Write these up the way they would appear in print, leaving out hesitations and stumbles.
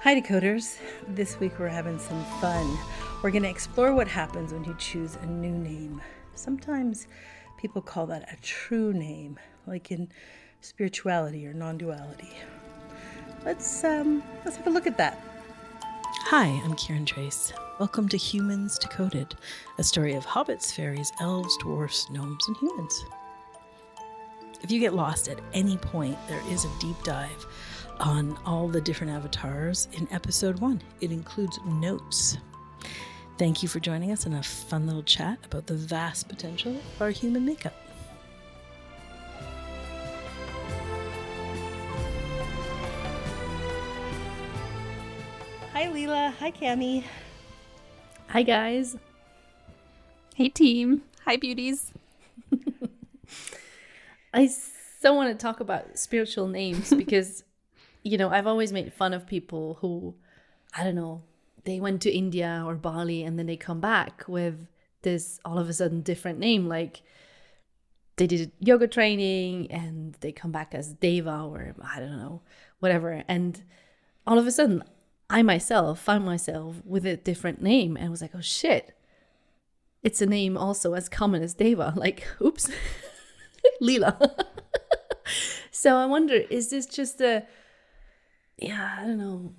Hi Decoders! This week we're having some fun. We're going to explore what happens when you choose a new name. Sometimes people call that a true name, like in spirituality or non-duality. Let's have a look at that. Hi, I'm Karen Trace. Welcome to Humans Decoded, a story of hobbits, fairies, elves, dwarfs, gnomes, and humans. If you get lost at any point, there is a deep dive on all the different avatars in episode 1. It includes notes. Thank you for joining us in a fun little chat about the vast potential of our human makeup. Hi Leela, hi Cami. Hi guys. Hey team. Hi beauties. I so want to talk about spiritual names because I've always made fun of people who, I don't know, they went to India or Bali and then they come back with this all of a sudden different name. Like they did yoga training and they come back as Deva or I don't know, whatever. And all of a sudden, I myself found myself with a different name and was like, oh shit, it's a name also as common as Deva. Like, oops, Leela. So I wonder, is this just I don't know,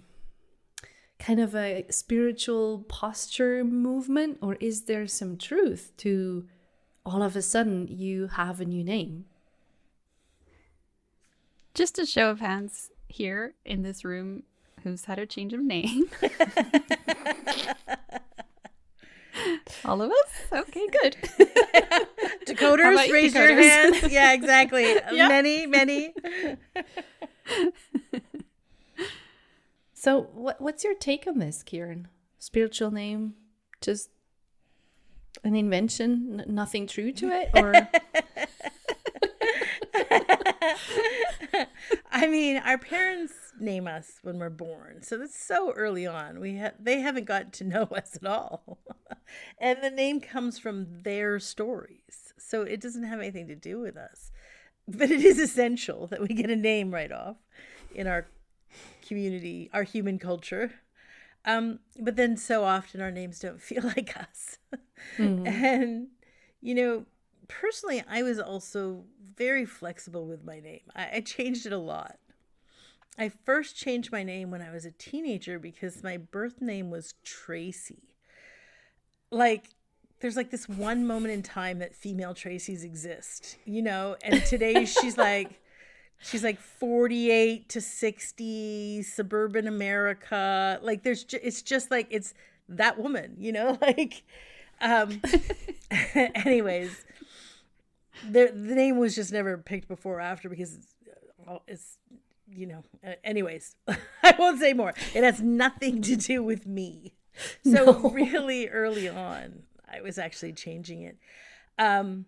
kind of a spiritual posture movement, or is there some truth to all of a sudden you have a new name? Just a show of hands here in this room, who's had a change of name? All of us? Okay, good. Decoders, raise your hands. Yeah, exactly. Yeah. Many. So what's your take on this, Kiran? Spiritual name, just an invention, nothing true to it? Or I mean, our parents name us when we're born, so that's so early on. They haven't gotten to know us at all. And the name comes from their stories, so it doesn't have anything to do with us. But it is essential that we get a name right off in our community, our human culture. But then so often our names don't feel like us. Mm-hmm. And, personally, I was also very flexible with my name. I changed it a lot. I first changed my name when I was a teenager because my birth name was Tracy. There's this one moment in time that female Tracys exist, and today she's like 48 to 60, suburban America. It's just it's that woman, anyways, the name was just never picked before or after because it's anyways, I won't say more. It has nothing to do with me. So really early on, I was actually changing it. And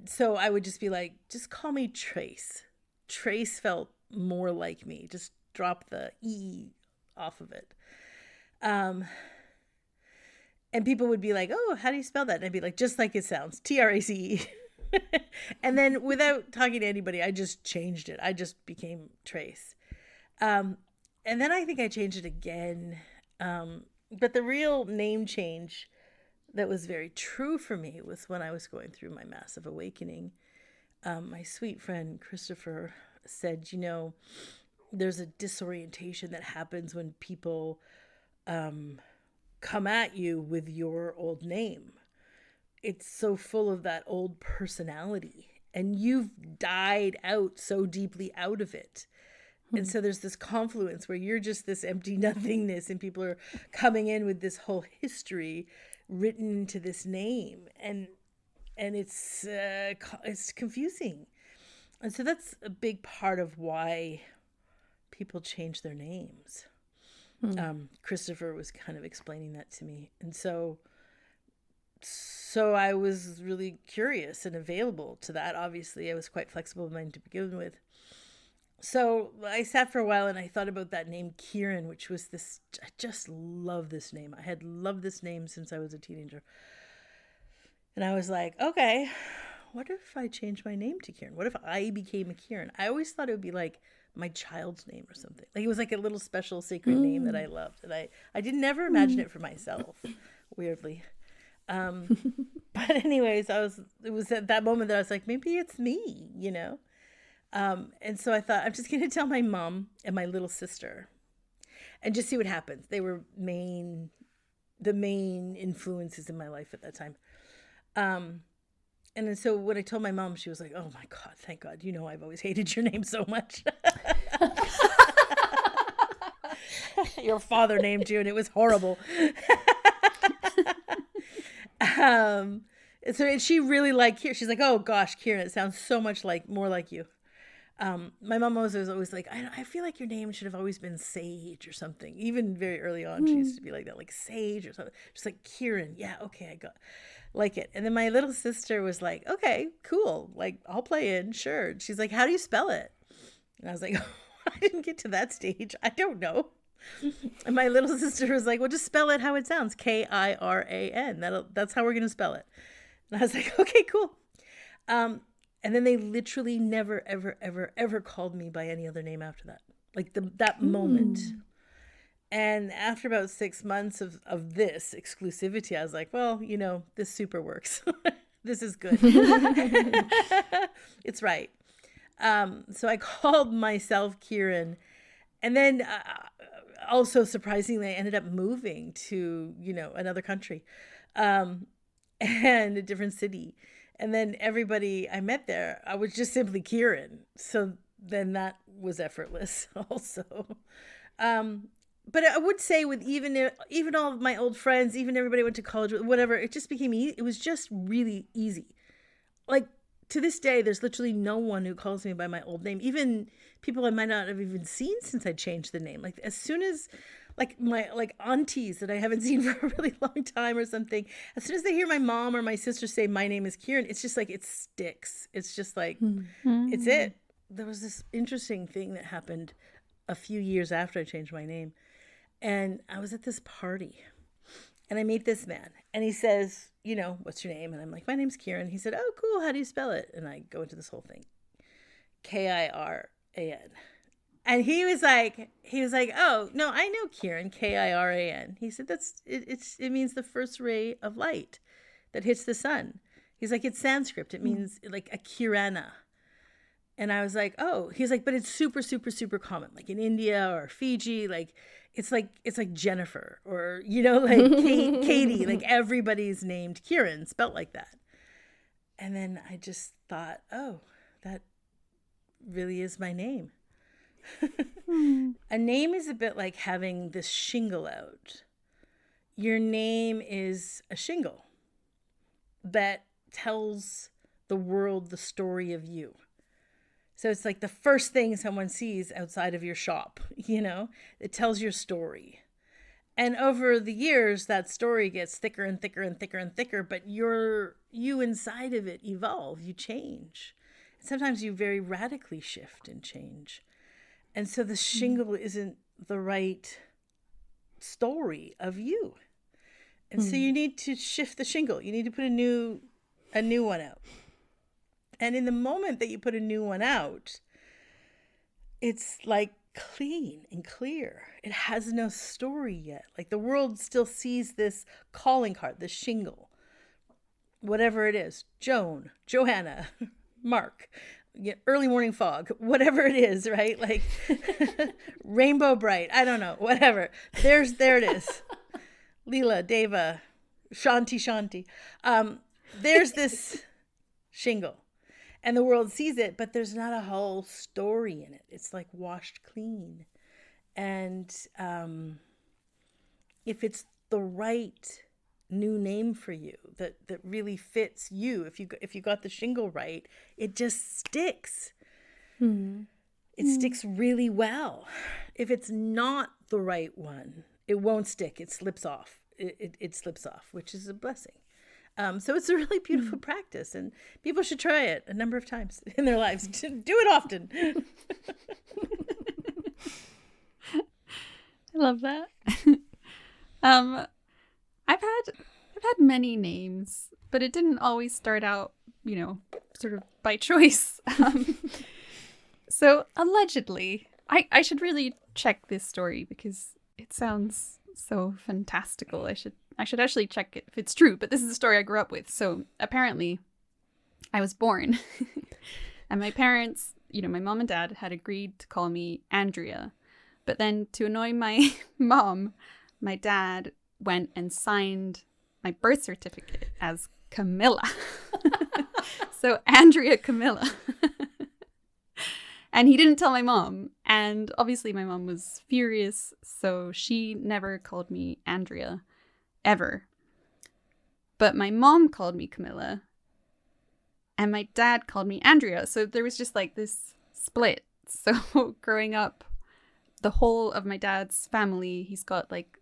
so I would just be like, just call me Trace. Trace felt more like me. Just drop the E off of it. And people would be like, oh, how do you spell that? And I'd be like, just like it sounds, Trace. And then without talking to anybody, I just changed it. I just became Trace. And then I think I changed it again. But the real name change that was very true for me was when I was going through my massive awakening. My sweet friend Christopher said, there's a disorientation that happens when people come at you with your old name. It's so full of that old personality, and you've died out so deeply out of it. And so there's this confluence where you're just this empty nothingness and people are coming in with this whole history written into this name. And it's confusing. And so that's a big part of why people change their names. Christopher was kind of explaining that to me. And so I was really curious and available to that. Obviously, I was quite flexible mind to begin with. So I sat for a while and I thought about that name Kiran, which was I just love this name. I had loved this name since I was a teenager. And I was like, okay, what if I change my name to Kiran? What if I became a Kiran? I always thought it would be like my child's name or something. Like it was like a little special sacred name that I loved. And I did never imagine it for myself, weirdly. But anyways, it was at that moment that I was like, maybe it's me, you know? And so I thought, I'm just going to tell my mom and my little sister and just see what happens. They were the main influences in my life at that time. And then so when I told my mom, she was like, oh my God, thank God. You know, I've always hated your name so much. Your father named you and it was horrible. So she really liked Kiran. She's like, oh gosh, Kiran, it sounds so much more like you. My mom was always like, I feel like your name should have always been Sage or something. Even very early on, she used to be like that, like Sage or something. Just like Kiran. Yeah, okay, I got like it. And then my little sister was like, okay, cool. Like, I'll play in, sure. She's like, how do you spell it? And I was like, oh, I didn't get to that stage. I don't know. And my little sister was like, well, just spell it how it sounds. Kiran. That's how we're going to spell it. And I was like, okay, cool. And then they literally never, ever, ever, ever called me by any other name after that. Like that moment. And after about 6 months of this exclusivity, I was like, well, you know, this super works. This is good. It's right. So I called myself Kiran. And then also surprisingly, I ended up moving to, you know, another country and a different city. And then everybody I met there, I was just simply Kiran. So then that was effortless also. But I would say with even all of my old friends, even everybody I went to college with, whatever, it just became easy. It was just really easy. Like to this day, there's literally no one who calls me by my old name. Even people I might not have even seen since I changed the name. Like as soon as my aunties that I haven't seen for a really long time or something, as soon as they hear my mom or my sister say my name is Kiran, it's just like it sticks. It's just like it's it. There was this interesting thing that happened a few years after I changed my name. And I was at this party and I meet this man and he says, you know, what's your name? And I'm like, my name's Kiran. He said, oh, cool. How do you spell it? And I go into this whole thing. Kiran. And he was like, oh, no, I know Kiran, Kiran. He said, it means the first ray of light that hits the sun. He's like, it's Sanskrit. It means like a Kirana. And I was like, oh, he's like, but it's super, super, super common. Like in India or Fiji, like, it's like Jennifer or, you know, like Katie, like everybody's named Kiran, spelt like that. And then I just thought, oh, that really is my name. A name is a bit like having this shingle out. Your name is a shingle that tells the world the story of you. So it's like the first thing someone sees outside of your shop, you know, it tells your story. And over the years, that story gets thicker and thicker and thicker and thicker, but you inside of it evolve, you change. And sometimes you very radically shift and change. And so the shingle isn't the right story of you. And so you need to shift the shingle. You need to put a new one out. And in the moment that you put a new one out, it's like clean and clear. It has no story yet. Like the world still sees this calling card, this shingle, whatever it is, Joan, Johanna, Mark, early morning fog, whatever it is, right? Like rainbow bright, I don't know, whatever. There it is. Leela, Deborah, Shanti. There's this shingle. And the world sees it, but there's not a whole story in it. It's like washed clean. And if it's the right new name for you that really fits you, if you got the shingle right, it just sticks. It sticks really well. If it's not the right one, it won't stick. It slips off. It slips off, which is a blessing. So it's a really beautiful practice, and people should try it a number of times in their lives. Do it often. I love that. I've had many names, but it didn't always start out, you know, sort of by choice. So allegedly, I should really check this story because it sounds so fantastical. I should actually check it if it's true, but this is the story I grew up with. So apparently I was born and my parents, my mom and dad had agreed to call me Andrea. But then to annoy my mom, my dad went and signed my birth certificate as Camilla. So Andrea Camilla. And he didn't tell my mom. And obviously my mom was furious, so she never called me Andrea, ever. But my mom called me Camilla, and my dad called me Andrea. So there was just like this split. So growing up, the whole of my dad's family, he's got like,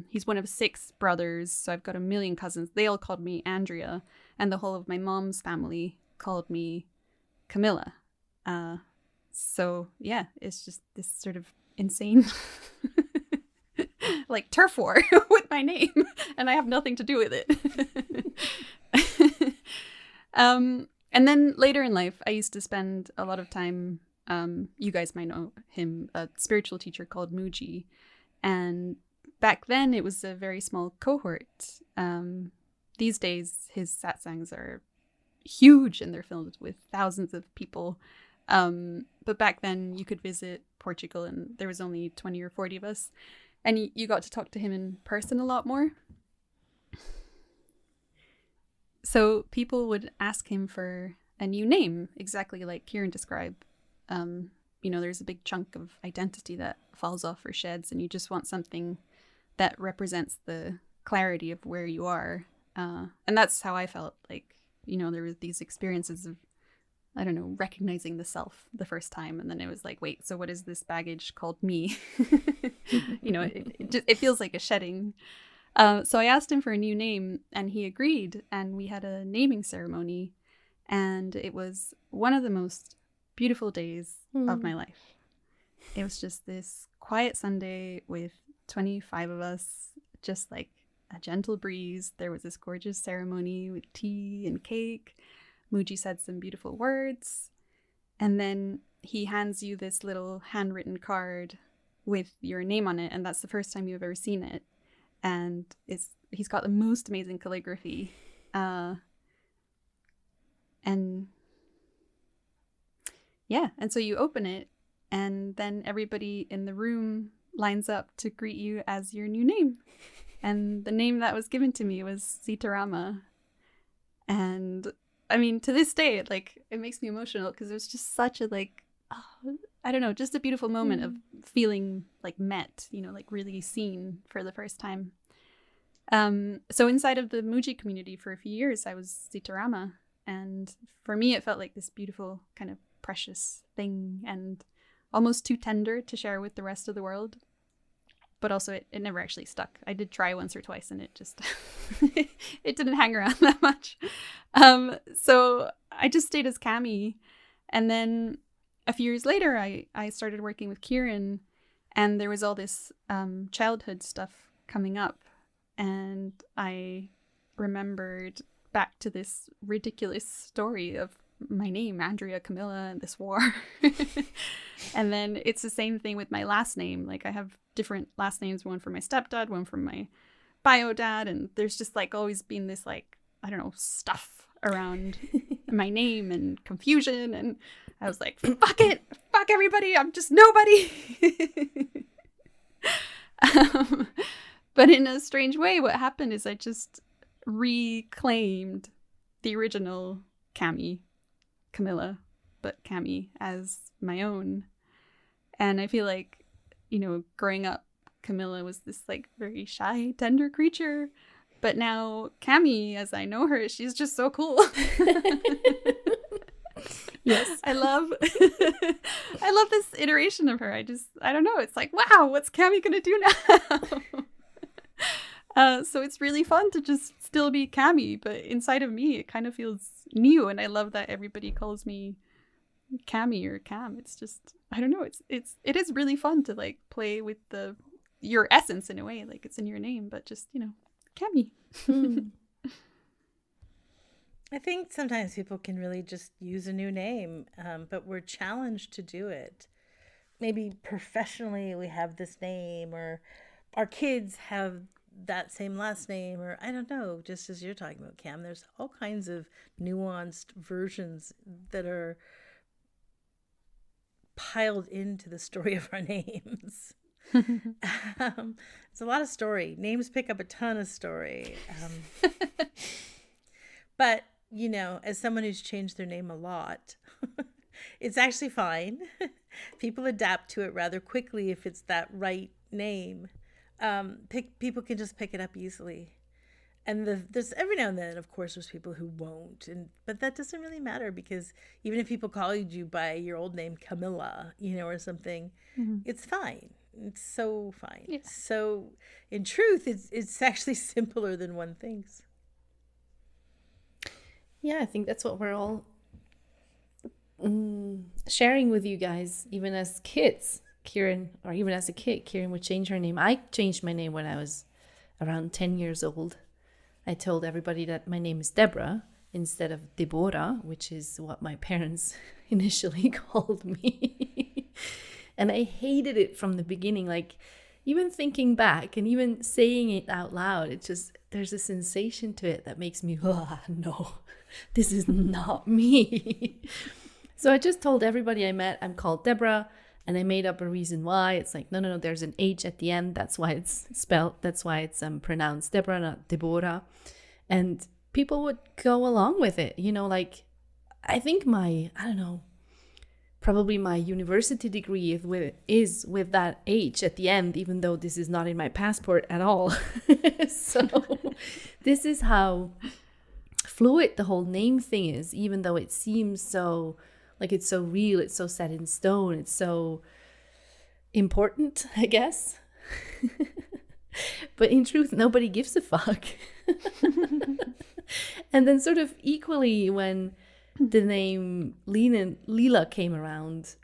he's one of 6 brothers, so I've got a million cousins. They all called me Andrea, and the whole of my mom's family called me Camilla. So yeah, it's just this sort of insane like turf war with my name, and I have nothing to do with it. And then later in life, I used to spend a lot of time, you guys might know him, a spiritual teacher called Mooji. And back then it was a very small cohort. These days his satsangs are huge and they're filled with thousands of people. But back then you could visit Portugal and there was only 20 or 40 of us. And you got to talk to him in person a lot more. So people would ask him for a new name, exactly like Kiran described. There's a big chunk of identity that falls off or sheds, and you just want something that represents the clarity of where you are. And that's how I felt. Like, there were these experiences of, I don't know, recognizing the self the first time. And then it was like, wait, so what is this baggage called me? It feels like a shedding. So I asked him for a new name and he agreed, and we had a naming ceremony, and it was one of the most beautiful days of my life. It was just this quiet Sunday with 25 of us, just like a gentle breeze. There was this gorgeous ceremony with tea and cake. Mooji said some beautiful words, and then he hands you this little handwritten card with your name on it, and that's the first time you've ever seen it. And he's got the most amazing calligraphy. And so you open it, and then everybody in the room lines up to greet you as your new name. And the name that was given to me was Sitarama. And I mean, to this day, it makes me emotional because it was just such a I don't know, just a beautiful moment of feeling met, really seen for the first time. So inside of the Mooji community for a few years, I was Sitarama. And for me, it felt like this beautiful kind of precious thing and almost too tender to share with the rest of the world. But also it never actually stuck. I did try once or twice and it just, it didn't hang around that much. So I just stayed as Cami. And then a few years later, I started working with Kiran, and there was all this childhood stuff coming up. And I remembered back to this ridiculous story of my name, Andrea Camilla, and this war. And then it's the same thing with my last name. I have different last names, one from my stepdad, one from my bio dad. And there's just always been this I don't know, stuff around my name and confusion. And I was like, fuck it. Fuck everybody. I'm just nobody. But in a strange way, what happened is I just reclaimed the original Camilla, but Cami as my own. And I feel like, growing up, Camilla was this very shy, tender creature. But now Cami, as I know her, she's just so cool. Yes. I love this iteration of her. I don't know. It's wow, what's Cami gonna do now? So it's really fun to just still be Cami, but inside of me, it kind of feels new. And I love that everybody calls me Cami or Cam. It's just, I don't know. It is really fun to play with your essence in a way, it's in your name, but just, Cami. I think sometimes people can really just use a new name, but we're challenged to do it. maybe professionally we have this name, or our kids have that same last name, or I don't know, just as you're talking about, Cam, there's all kinds of nuanced versions that are piled into the story of our names. It's a lot of story. Names pick up a ton of story. But, you know, as someone who's changed their name a lot, it's actually fine. People adapt to it rather quickly if it's that right name. People can just pick it up easily. And there's every now and then, of course, there's people who won't, but that doesn't really matter, because even if people called you by your old name, Camilla, you know, or something, it's fine. It's so fine. Yeah. So, in truth, it's actually simpler than one thinks. Yeah, I think that's what we're all sharing with you guys, even as kids. Kiran, or even as a kid, Kiran would change her name. I changed my name when I was around 10 years old. I told everybody that my name is Deborah instead of Deborah, which is what my parents initially called me. And I hated it from the beginning. Like, even thinking back and even saying it out loud, it's just, there's a sensation to it that makes me, no, this is not me. So I just told everybody I met, I'm called Deborah. And I made up a reason why. It's like, no, there's an H at the end. That's why it's spelled. That's why it's pronounced Deborah, not Deborah. And people would go along with it. You know, like, I think probably my university degree is with that H at the end, even though this is not in my passport at all. So this is how fluid the whole name thing is, even though it seems so... like, it's so real, it's so set in stone, it's so important, I guess. But in truth, nobody gives a fuck. And then sort of equally, when the name Leela came around,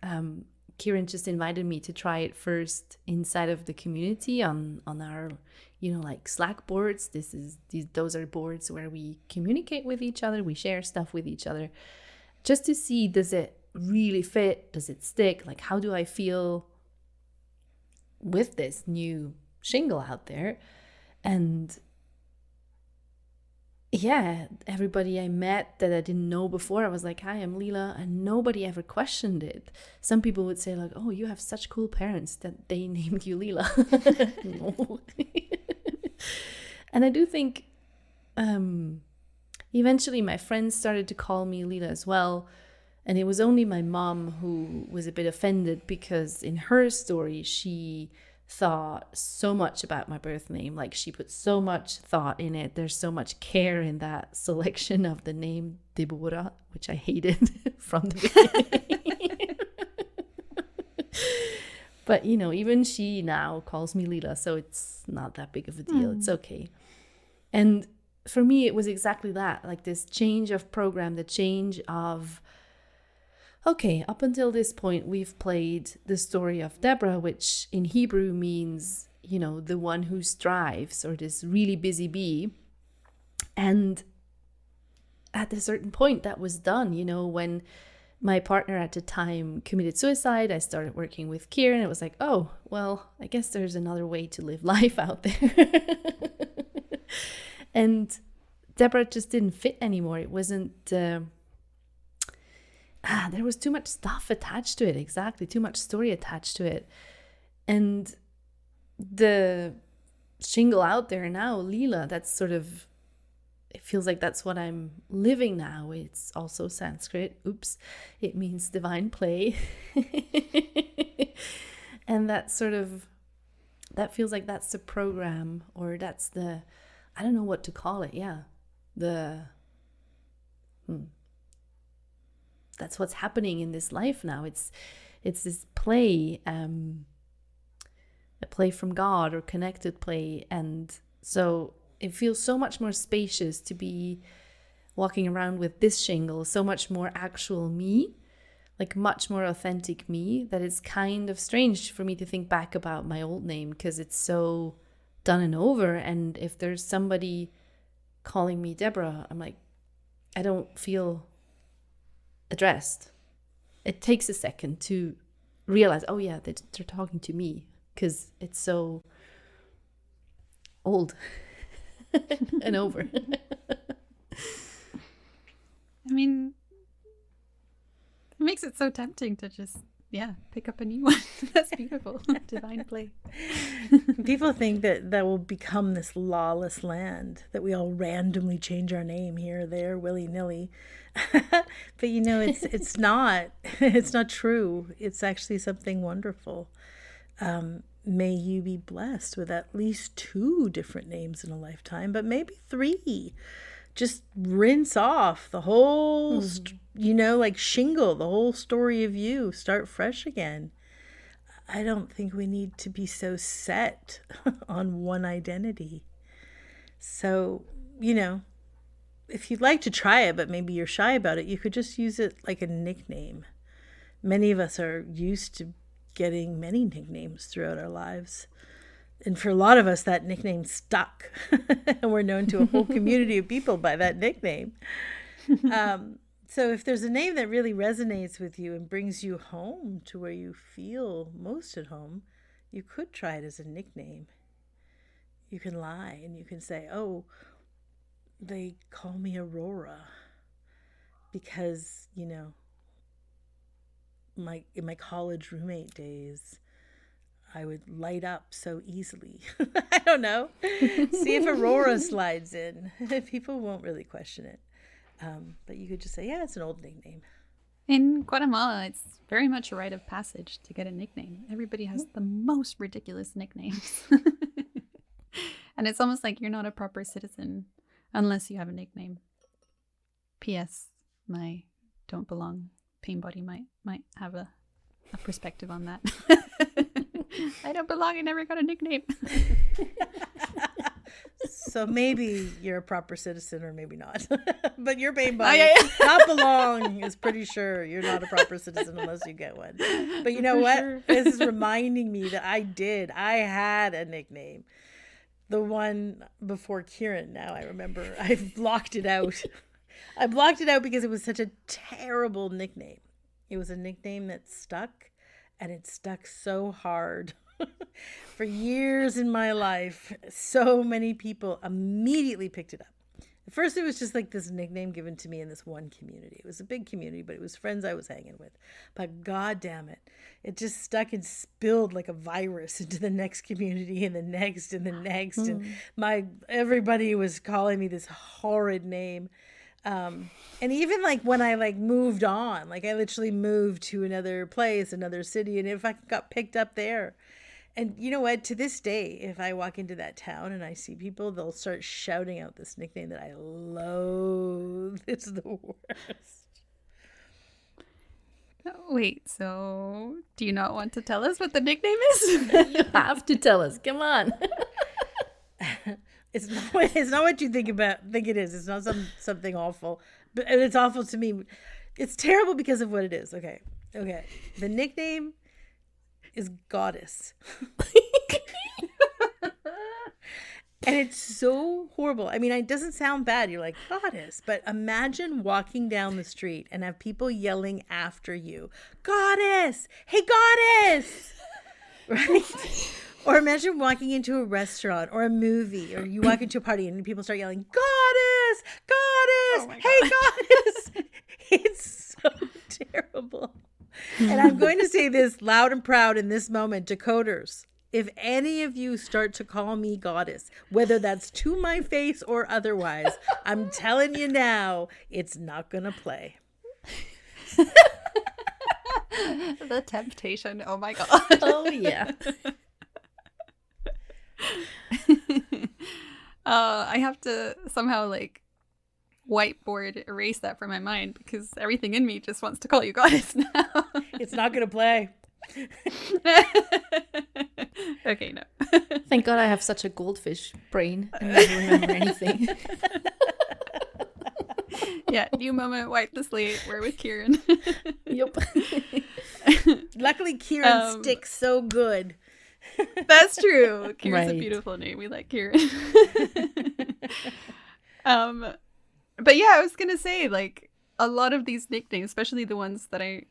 Kiran just invited me to try it first inside of the community on our, you know, like Slack boards. Those are boards where we communicate with each other, we share stuff with each other. Just to see, does it really fit? Does it stick? Like, how do I feel with this new shingle out there? And yeah, everybody I met that I didn't know before, I was like, hi, I'm Leela. And nobody ever questioned it. Some people would say like, oh, you have such cool parents that they named you Leela. No. And I do think... eventually, my friends started to call me Leela as well. And it was only my mom who was a bit offended, because in her story, she thought so much about my birth name. Like, she put so much thought in it. There's so much care in that selection of the name Deborah, which I hated from the beginning. But, you know, even she now calls me Leela, so it's not that big of a deal. It's okay. And for me, it was exactly that, like this change of program, the change of, okay, up until this point, we've played the story of Deborah, which in Hebrew means, you know, the one who strives, or this really busy bee. And at a certain point, that was done. You know, when my partner at the time committed suicide, I started working with Kiran. It was like, oh, well, I guess there's another way to live life out there. And Deborah just didn't fit anymore. It wasn't, there was too much stuff attached to it. Exactly. Too much story attached to it. And the shingle out there now, Leela, that's sort of, it feels like that's what I'm living now. It's also Sanskrit. Oops. It means divine play. And that sort of, that feels like that's the program, or that's the, I don't know what to call it. Yeah. That's what's happening in this life now. It's this play, a play from God, or connected play. And so it feels so much more spacious to be walking around with this shingle, so much more actual me, like much more authentic me, that it's kind of strange for me to think back about my old name, because it's so done and over. And if there's somebody calling me Deborah, I'm like, I don't feel addressed. It takes a second to realize, oh yeah, they're talking to me, because it's so old and over. I mean, it makes it so tempting to just, pick up a new one. That's beautiful. Divine play. People think that will become this lawless land, that we all randomly change our name here or there, willy-nilly. But it's not. It's not true. It's actually something wonderful. May you be blessed with at least 2 different names in a lifetime, but maybe 3. Just rinse off the whole, like shingle, the whole story of you. Start fresh again. I don't think we need to be so set on one identity. So, if you'd like to try it, but maybe you're shy about it, you could just use it like a nickname. Many of us are used to getting many nicknames throughout our lives. And for a lot of us, that nickname stuck. And we're known to a whole community of people by that nickname. So if there's a name that really resonates with you and brings you home to where you feel most at home, you could try it as a nickname. You can lie and you can say, oh, they call me Aurora because, in my college roommate days, I would light up so easily. I don't know. See if Aurora slides in. People won't really question it. But you could just say, yeah, it's an old nickname. In Guatemala, it's very much a rite of passage to get a nickname. Everybody has the most ridiculous nicknames. And it's almost like you're not a proper citizen unless you have a nickname. P.S. My don't belong pain body might have a perspective on that. I don't belong. I never got a nickname. So maybe you're a proper citizen or maybe not. But your pain body, not belong, is pretty sure you're not a proper citizen unless you get one. But you know what? Sure. This is reminding me that I had a nickname. The one before Kiran now, I remember. I blocked it out. I blocked it out because it was such a terrible nickname. It was a nickname that stuck, and it stuck so hard. For years in my life, so many people immediately picked it up. At first, it was just like this nickname given to me in this one community. It was a big community, but it was friends I was hanging with. But God damn it, it just stuck and spilled like a virus into the next community and the next and the next. And everybody was calling me this horrid name. And even like when I moved on, I literally moved to another place, another city, and if I got picked up there. And you know what? To this day, if I walk into that town and I see people, they'll start shouting out this nickname that I loathe. It's the worst. Wait, so do you not want to tell us what the nickname is? You have to tell us. Come on. It's not what you think it is. It's not something awful. But it's awful to me. It's terrible because of what it is. Okay. The nickname is Goddess. And it's so horrible. I mean, it doesn't sound bad. You're like, Goddess. But imagine walking down the street and have people yelling after you, Goddess! Hey, Goddess! Right? Or imagine walking into a restaurant or a movie, or you walk into a party and people start yelling, Goddess! Goddess! Oh hey, Goddess! It's so terrible. And I'm going to say this loud and proud in this moment, decoders. If any of you start to call me Goddess, whether that's to my face or otherwise, I'm telling you now, it's not going to play. The temptation. Oh my God. Oh, yeah. I have to somehow whiteboard erase that from my mind because everything in me just wants to call you Goddess now. It's not going to play. Okay, no. Thank God I have such a goldfish brain and never remember anything. Yeah, new moment, wipe the slate. We're with Kiran. Yep. Luckily, Kiran sticks so good. That's true. Kiran's Right. a beautiful name. We like Kiran. But yeah, I was gonna say a lot of these nicknames, especially the ones that I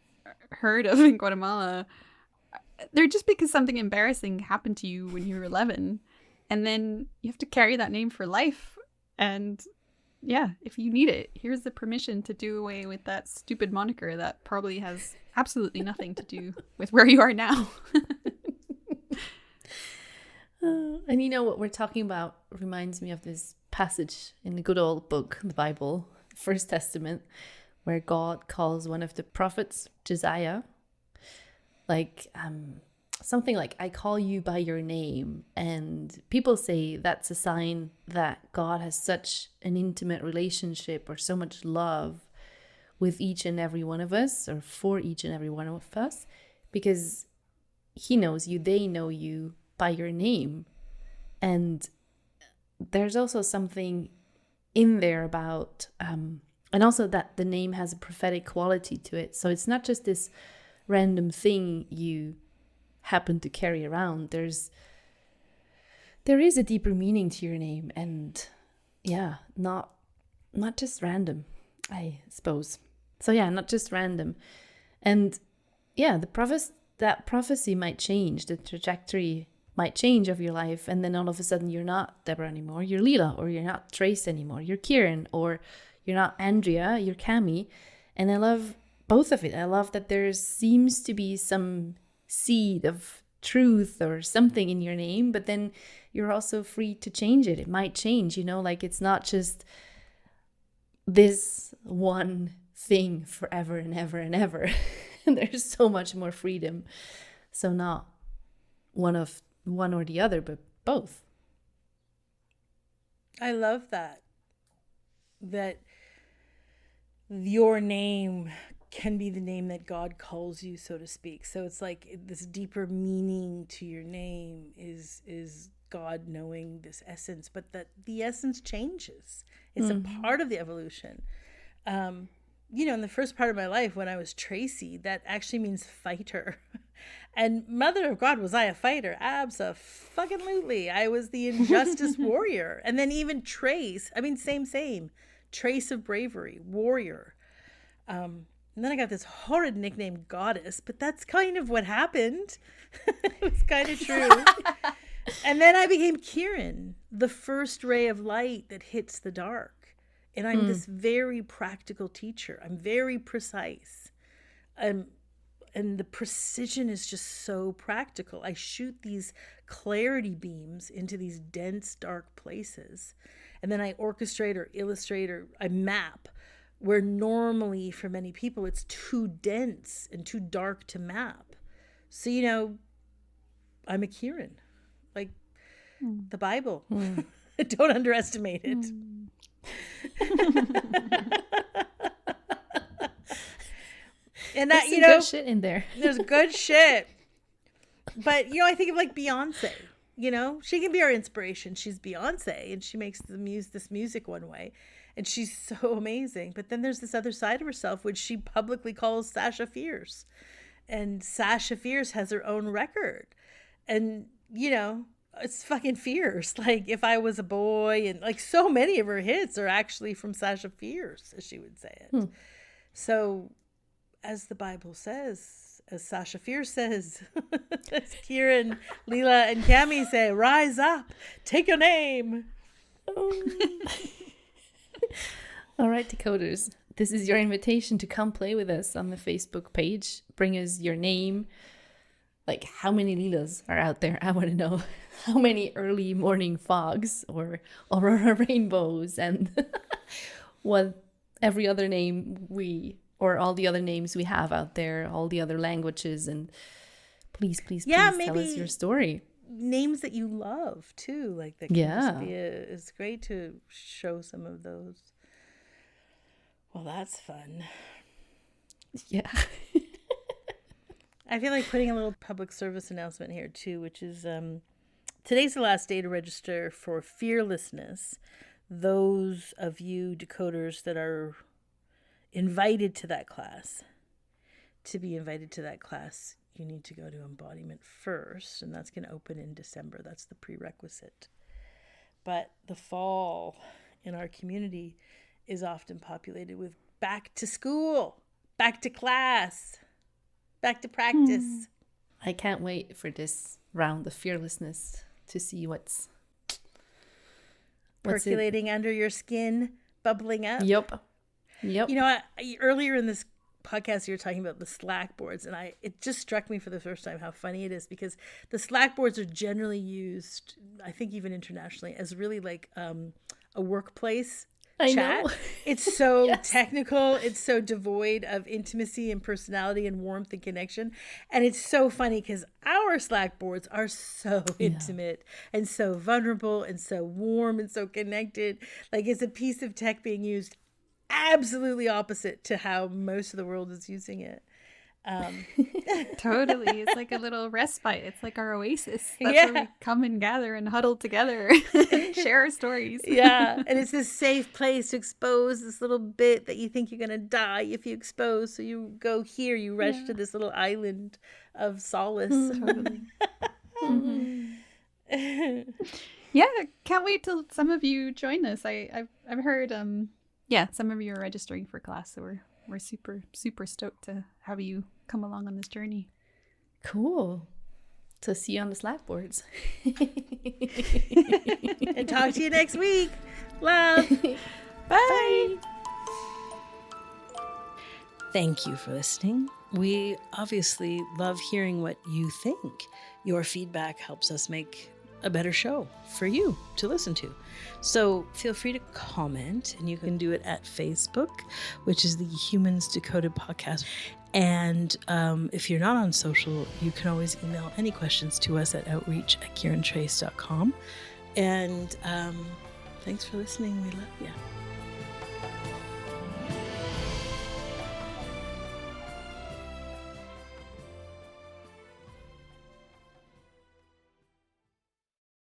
heard of in Guatemala, they're just because something embarrassing happened to you when you were 11, and then you have to carry that name for life. And yeah, if you need it, here's the permission to do away with that stupid moniker that probably has absolutely nothing to do with where you are now. And you know what we're talking about reminds me of this passage in the good old book, the Bible, First Testament, where God calls one of the prophets, Josiah, like something like, I call you by your name. And people say that's a sign that God has such an intimate relationship or so much love with each and every one of us, or for each and every one of us, because he knows you, they know you by your name. And there's also something in there about, and also that the name has a prophetic quality to it. So it's not just this random thing you happen to carry around. There is a deeper meaning to your name, and yeah, not just random, I suppose. So yeah, not just random. And yeah, that prophecy might change, the trajectory might change of your life, and then all of a sudden you're not Deborah anymore, you're Leela, or you're not Trace anymore, you're Kiran, or you're not Andrea, you're Cami. And I love both of it. I love that there seems to be some seed of truth or something in your name, but then you're also free to change it. It might change, like it's not just this one thing forever and ever and ever. There's so much more freedom. So not one or the other, but both. I love that your name can be the name that God calls you, so to speak. So it's like this deeper meaning to your name is God knowing this essence, but that the essence changes. It's a part of the evolution. In the first part of my life, when I was Tracy, that actually means fighter. And Mother of God, was I a fighter? Abso-fucking-lutely. I was the injustice warrior. And then even Trace, same. Trace of bravery, warrior. And then I got this horrid nickname, Goddess, but that's kind of what happened. It was kind of true. And then I became Kiran, the first ray of light that hits the dark. And I'm this very practical teacher. I'm very precise. And the precision is just so practical. I shoot these clarity beams into these dense, dark places. And then I orchestrate or illustrate or I map, where normally for many people it's too dense and too dark to map. So, I'm a Kiran, like the Bible. Don't underestimate it. And that, there's some good shit in there. There's good shit. But, I think of like Beyonce, she can be our inspiration. She's Beyonce and she makes this music one way and she's so amazing. But then there's this other side of herself, which she publicly calls Sasha Fierce. And Sasha Fierce has her own record. And, it's fucking fierce. Like If I Was a Boy, and like so many of her hits are actually from Sasha Fierce, as she would say it. So as the Bible says, as Sasha Fierce says, as Kiran, Leela, and Cami say, rise up, take your name. All right, decoders, this is your invitation to come play with us on the Facebook page. Bring us your name. Like, how many Leelas are out there? I want to know how many early morning fogs or aurora rainbows and what every other name or all the other names we have out there, all the other languages. And please tell us your story. Names that you love too, like that. It's great to show some of those. Well, that's fun. Yeah. I feel like putting a little public service announcement here too, which is today's the last day to register for Fearlessness. Those of you decoders that are invited to that class, to be invited to that class, you need to go to embodiment first, and that's going to open in December. That's the prerequisite. But the fall in our community is often populated with back to school, back to class, back to practice. I can't wait for this round of fearlessness to see what's percolating under your skin, bubbling up. Yep. You know, earlier in this podcast, you were talking about the Slack boards, and it just struck me for the first time how funny it is, because the Slack boards are generally used, I think even internationally, as really like a workplace chat. Know. It's so Yes. technical. It's so devoid of intimacy and personality and warmth and connection. And it's so funny because our Slack boards are so intimate and so vulnerable and so warm and so connected. Like, it's a piece of tech being used absolutely opposite to how most of the world is using it. Totally. It's like a little respite. It's like our oasis. That's Yeah. where we come and gather and huddle together and share our stories. Yeah. And it's this safe place to expose this little bit that you think you're going to die if you expose. So you go here, you rush to this little island of solace. Totally. Yeah, can't wait till some of you join us. I've heard some of you are registering for class, so we're super stoked to have you come along on this journey. Cool. So see you on the Slack boards. And talk to you next week. Love. Bye. Thank you for listening. We obviously love hearing what you think. Your feedback helps us make a better show for you to listen to. So feel free to comment, and you can do it at Facebook, which is the Humans Decoded podcast. And if you're not on social, you can always email any questions to us at outreach@kirantrace.com. And thanks for listening. We love you.